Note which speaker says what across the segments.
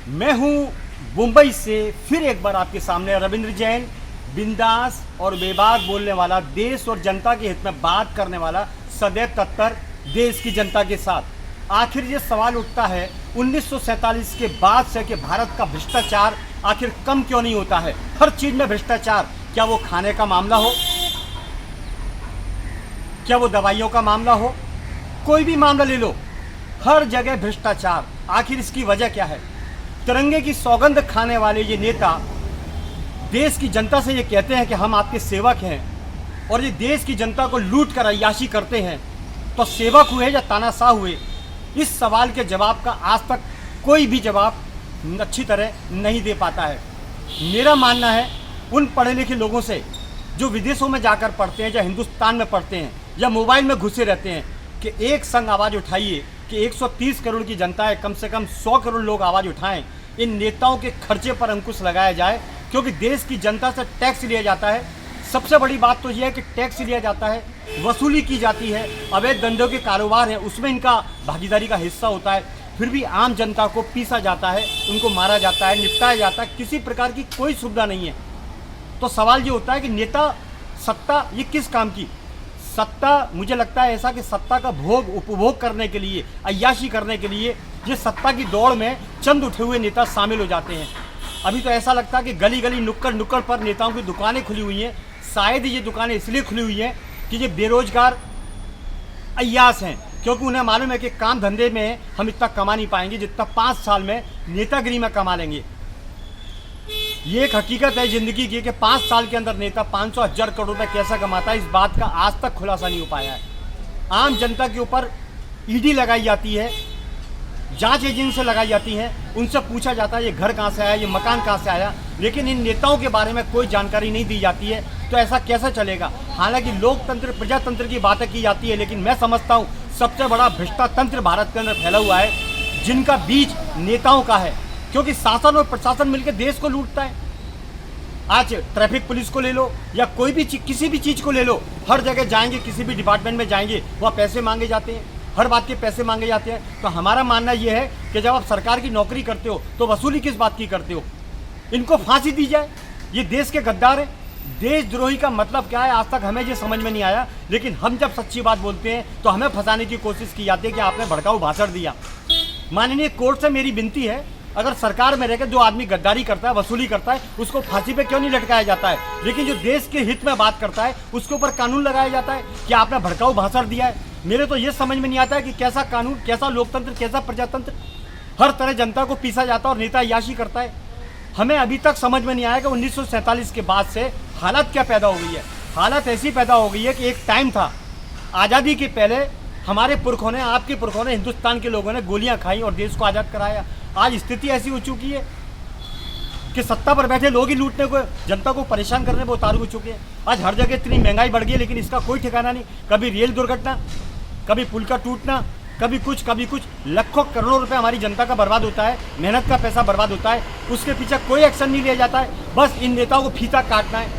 Speaker 1: मैं हूं मुंबई से फिर एक बार आपके सामने रविंद्र जैन, बिंदास और बेबाक बोलने वाला, देश और जनता के हित में बात करने वाला, सदैव तत्पर देश की जनता के साथ। आखिर ये सवाल उठता है 1947 के बाद से कि भारत का भ्रष्टाचार आखिर कम क्यों नहीं होता है। हर चीज में भ्रष्टाचार, क्या वो खाने का मामला हो, क्या वो दवाइयों का मामला हो, कोई भी मामला ले लो, हर जगह भ्रष्टाचार। आखिर इसकी वजह क्या है? तिरंगे की सौगंध खाने वाले ये नेता देश की जनता से ये कहते हैं कि हम आपके सेवक हैं, और ये देश की जनता को लूट कर अय्याशी करते हैं। तो सेवक हुए या तानाशाह हुए, इस सवाल के जवाब का आज तक कोई भी जवाब अच्छी तरह नहीं दे पाता है। मेरा मानना है उन पढ़े लिखे लोगों से जो विदेशों में जाकर पढ़ते हैं या हिंदुस्तान में पढ़ते हैं या मोबाइल में घुसे रहते हैं कि एक संग आवाज़ उठाइए कि 130 करोड़ की जनता है, कम से कम 100 करोड़ लोग आवाज़ उठाएं, इन नेताओं के खर्चे पर अंकुश लगाया जाए। क्योंकि देश की जनता से टैक्स लिया जाता है। सबसे बड़ी बात तो यह है कि टैक्स लिया जाता है, वसूली की जाती है, अवैध धंधों के कारोबार है, उसमें इनका भागीदारी का हिस्सा होता है। फिर भी आम जनता को पीसा जाता है, उनको मारा जाता है, निपटाया जाता है, किसी प्रकार की कोई सुविधा नहीं है। तो सवाल ये होता है कि नेता सत्ता ये किस काम की सत्ता? मुझे लगता है ऐसा कि सत्ता का भोग उपभोग करने के लिए, अय्याशी करने के लिए ये सत्ता की दौड़ में चंद उठे हुए नेता शामिल हो जाते हैं। अभी तो ऐसा लगता है कि गली गली नुक्कड़ नुक्कड़ पर नेताओं की दुकानें खुली हुई हैं। शायद ये दुकानें इसलिए खुली हुई हैं कि ये बेरोजगार अय्यास हैं, क्योंकि उन्हें मालूम है कि काम धंधे में हम इतना कमा नहीं पाएंगे जितना 5 साल में नेतागिरी में कमा लेंगे। ये एक हकीकत है ज़िंदगी की कि 5 साल के अंदर नेता 500,000 करोड़ रुपए कैसा कमाता है, इस बात का आज तक खुलासा नहीं हो पाया है। आम जनता के ऊपर ईडी लगाई जाती है, जांच एजेंसी लगाई जाती है, उनसे पूछा जाता है ये घर कहाँ से आया, ये मकान कहाँ से आया, लेकिन इन नेताओं के बारे में कोई जानकारी नहीं दी जाती है। तो ऐसा कैसे चलेगा? हालांकि लोकतंत्र प्रजातंत्र की बातें की जाती है, लेकिन मैं समझता हूँ सबसे बड़ा भ्रष्टातंत्र भारत के अंदर फैला हुआ है, जिनका बीज नेताओं का है। क्योंकि शासन और प्रशासन मिलकर देश को लूटता है। आज ट्रैफिक पुलिस को ले लो या कोई भी किसी भी चीज़ को ले लो, हर जगह जाएंगे, किसी भी डिपार्टमेंट में जाएंगे, वहाँ पैसे मांगे जाते हैं, हर बात के पैसे मांगे जाते हैं। तो हमारा मानना यह है कि जब आप सरकार की नौकरी करते हो तो वसूली किस बात की करते हो? इनको फांसी दी जाए। ये देश के गद्दार हैं। देशद्रोही का मतलब क्या है आज तक हमें ये समझ में नहीं आया, लेकिन हम जब सच्ची बात बोलते हैं तो हमें फंसाने की कोशिश की जाती है कि आपने भड़काऊ भाषण दिया। माननीय कोर्ट से मेरी विनती है, अगर सरकार में रहकर जो आदमी गद्दारी करता है, वसूली करता है, उसको फांसी पे क्यों नहीं लटकाया जाता है? लेकिन जो देश के हित में बात करता है उसके ऊपर कानून लगाया जाता है कि आपने भड़काऊ भाषण दिया है। मेरे तो ये समझ में नहीं आता है कि कैसा कानून, कैसा लोकतंत्र, कैसा प्रजातंत्र। हर तरह जनता को पीसा जाता है और नेता अय्याशी करता है। हमें अभी तक समझ में नहीं आया कि 1947 के बाद से हालत क्या पैदा हो गई है। हालत ऐसी पैदा हो गई है कि एक टाइम था, आज़ादी के पहले हमारे पुरखों ने, आपके पुरखों ने, हिंदुस्तान के लोगों ने गोलियां खाई और देश को आज़ाद कराया। आज स्थिति ऐसी हो चुकी है कि सत्ता पर बैठे लोग ही लूटने को, जनता को परेशान करने पर उतारू हो चुके हैं। आज हर जगह इतनी महंगाई बढ़ गई है, लेकिन इसका कोई ठिकाना नहीं। कभी रेल दुर्घटना, कभी पुल का टूटना, कभी कुछ कभी कुछ। लाखों करोड़ों रुपए हमारी जनता का बर्बाद होता है, मेहनत का पैसा बर्बाद होता है, उसके पीछे कोई एक्शन नहीं लिया जाता है। बस इन नेताओं को फीता काटना है,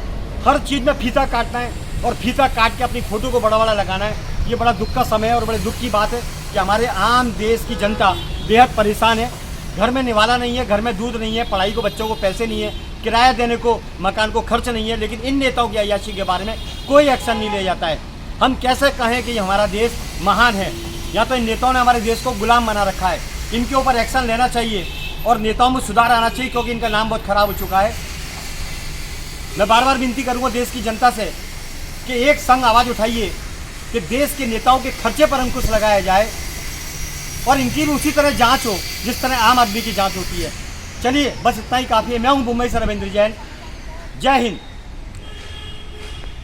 Speaker 1: हर चीज़ में फीता काटना है और फीता काट के अपनी फोटो को बड़ा लगाना है। ये बड़ा दुख का समय है और बड़े दुख की बात है कि हमारे आम देश की जनता बेहद परेशान है। घर में निवाला नहीं है, घर में दूध नहीं है, पढ़ाई को बच्चों को पैसे नहीं है, किराया देने को, मकान को खर्च नहीं है, लेकिन इन नेताओं की अय्याशी के बारे में कोई एक्शन नहीं लिया जाता है। हम कैसे कहें कि हमारा देश महान है? या तो इन नेताओं ने हमारे देश को गुलाम बना रखा है। इनके ऊपर एक्शन लेना चाहिए और नेताओं में सुधार आना चाहिए, क्योंकि इनका नाम बहुत खराब हो चुका है। मैं बार बार विनती करूँगा देश की जनता से कि एक संग आवाज़ उठाइए कि देश के नेताओं के खर्चे पर अंकुश लगाया जाए और इनकी भी उसी तरह जांच हो जिस तरह आम आदमी की जांच होती है। चलिए, बस इतना ही काफ़ी है। मैं हूं मुंबई से रविंद्र जैन। जय हिंद।